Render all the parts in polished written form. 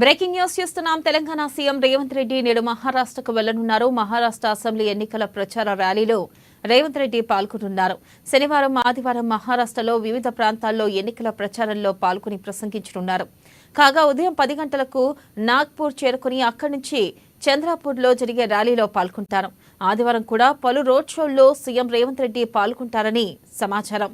Breaking news చూస్తున్నాం. Telangana CM Revanth Reddy నేడు మహారాష్ట్రకు వెళ్లనున్నారు. మహారాష్ట్ర అసెంబ్లీ ఎన్నికల ప్రచార ర్యాలీలో రేవంత్ రెడ్డి పాల్గొనున్నారు. శనివారం, ఆదివారం మహారాష్ట్రలో వివిధ ప్రాంతాల్లో ఎన్నికల ప్రచారంలో పాల్గొని ప్రసంగించనున్నారు. కాగా ఉదయం 10 గంటలకు నాగ్పూర్ చేరుకుని అక్కడి నుంచి చంద్రాపూర్లో జరిగే ర్యాలీలో పాల్గొంటారు. ఆదివారం కూడా పలు రోడ్ షోల్లో సీఎం రేవంత్ రెడ్డి పాల్గొంటారని సమాచారం.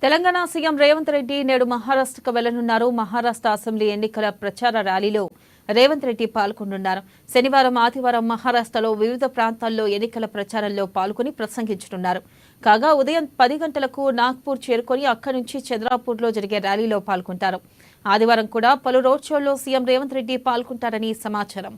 తెలంగాణ సీఎం రేవంత్ రెడ్డి నేడు మహారాష్ట్రకు వెళ్లనున్నారు. మహారాష్ట్ర అసెంబ్లీ ఎన్నికల ప్రచార ర్యాలీలో రేవంత్ రెడ్డి పాల్గొనున్నారు. శనివారం, ఆదివారం మహారాష్ట్రలో వివిధ ప్రాంతాల్లో ఎన్నికల ప్రచారంలో పాల్గొని ప్రసంగించనున్నారు. కాగా ఉదయం 10 గంటలకు నాగ్పూర్ చేరుకొని అక్కడి నుంచి చంద్రాపూర్లో జరిగే ర్యాలీలో పాల్గొంటారు. ఆదివారం కూడా పలు రోడ్ షోల్లో సీఎం రేవంత్ రెడ్డి పాల్గొంటారని సమాచారం.